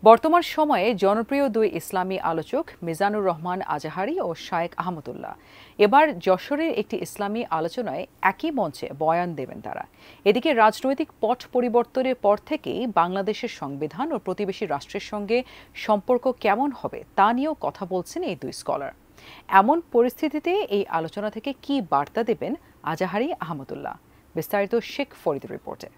বর্তমান সময়ে জনপ্রিয় দুই ইসলামী আলোচক মিজানুর রহমান আজাহারি ও শায়েখ আহমদুল্লাহ এবার যশোরের একটি ইসলামী আলোচনায় একই মঞ্চে বয়ান দেবেন তারা। এদিকে রাজনৈতিক পট পরিবর্তনের পর থেকেই বাংলাদেশের সংবিধান ও প্রতিবেশী রাষ্ট্রের সঙ্গে সম্পর্ক কেমন হবে তা নিয়েও কথা বলছেন এই দুই স্কলার। এমন পরিস্থিতিতে এই আলোচনা থেকে কি বার্তা দেবেন আজাহারি আহমদুল্লাহ? বিস্তারিত শেখ ফরিদের রিপোর্টে।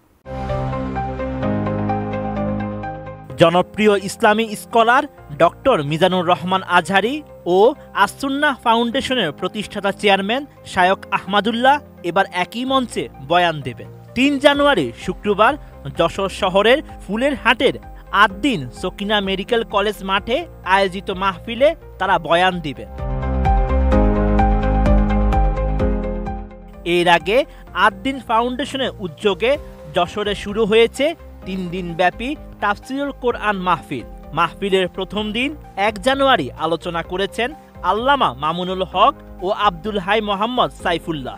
জনপ্রিয় ইসলামী স্কলার ডক্টর মিজানুর রহমান আজহারি ও আস-সুন্নাহ ফাউন্ডেশনের প্রতিষ্ঠাতা চেয়ারম্যান শায়েখ আহমদুল্লাহ এবার একই মঞ্চে বয়ান দেবেন। ৩ জানুয়ারি শুক্রবার যশোর শহরের ফুলের হাটের আদ-দ্বীন সকিনা মেডিকেল কলেজ মাঠে আয়োজিত মাহফিলে তারা বয়ান দিবেন। এর আগে আদ-দ্বীন ফাউন্ডেশনের উদ্যোগে যশোরে শুরু হয়েছে ৩ দিনব্যাপী তাফসিরুল কোরআন মাহফিল। মাহফিলের প্রথম দিন ১ জানুয়ারি আলোচনা করেছেন আল্লামা মামুনুল হক ও আব্দুল হাই মোহাম্মদ সাইফুল্লাহ।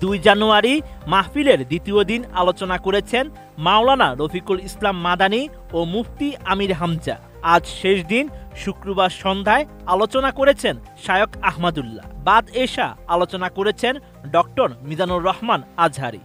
২ জানুয়ারি মাহফিলের দ্বিতীয় দিন আলোচনা করেছেন মাওলানা রফিকুল ইসলাম মাদানী ও মুফতি আমির হামজা। আজ শেষ দিন শুক্রবার সন্ধ্যায় আলোচনা করেছেন শায়েখ আহমদুল্লাহ। বাদ এশা আলোচনা করেছেন ডক্টর মিজানুর রহমান আজহারি।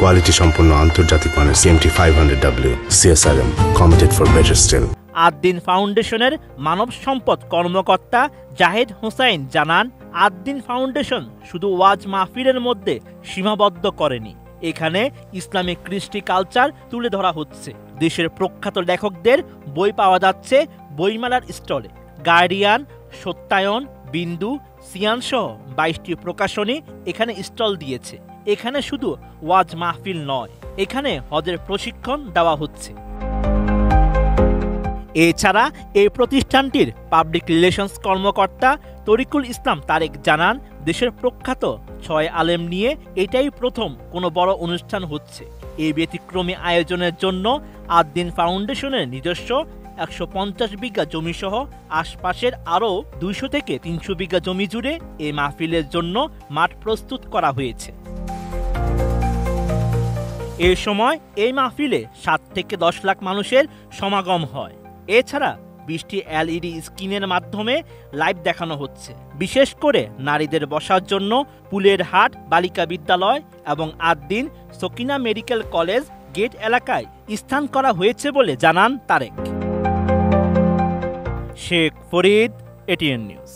কোয়ালিটি সম্পন্ন আন্তর্জাতিক মানের CMT 500W CSRM committed for better still। আদ-দ্বীন ফাউন্ডেশনের মানব সম্পদ কর্মকর্তা জাহেদ হোসাইন জানান, আদ-দ্বীন ফাউন্ডেশন শুধু ওয়াজ মাহফিলের মধ্যে সীমাবদ্ধ করেনি, এখানে ইসলামিক কৃষ্টি কালচার তুলে ধরা হচ্ছে। দেশের প্রখ্যাত লেখকদের বই পাওয়া যাচ্ছে বইমেলার স্টলে। গার্ডিয়ান, সত্যায়ন, বিন্দু, সিয়ান সহ 22টি প্রকাশনী এখানে স্টল দিয়েছে। এখানে শুধু ওয়াজ মাহফিল নয়, এখানে হজের প্রশিক্ষণ দেওয়া হচ্ছে। এছাড়া এই প্রতিষ্ঠানটির পাবলিক রিলেশনস কর্মকর্তা তরিকুল ইসলাম তারেক জানান, দেশের প্রখ্যাত 6 আলেম নিয়ে এটাই প্রথম কোনো বড় অনুষ্ঠান হচ্ছে। এই ব্যতিক্রমী আয়োজনের জন্য আদ-দ্বীন ফাউন্ডেশনের নিজস্ব 150 বিঘা জমি সহ আশপাশের আরও 200 থেকে 300 বিঘা জমি জুড়ে এই মাহফিলের জন্য মাঠ প্রস্তুত করা হয়েছে। এই সময় এই মাহফিলে 7 থেকে 10 লাখ মানুষের সমাগম হয়। এছাড়া 20টি LED স্ক্রিনের মাধ্যমে লাইভ দেখানো হচ্ছে। বিশেষ করে নারীদের বসার জন্য ফুলের হাট বালিকা বিদ্যালয় এবং Ad-din Sakina medical college gate এলাকায় স্থান করা হয়েছে বলে জানান তারেক। Sheikh Farid, ATN news.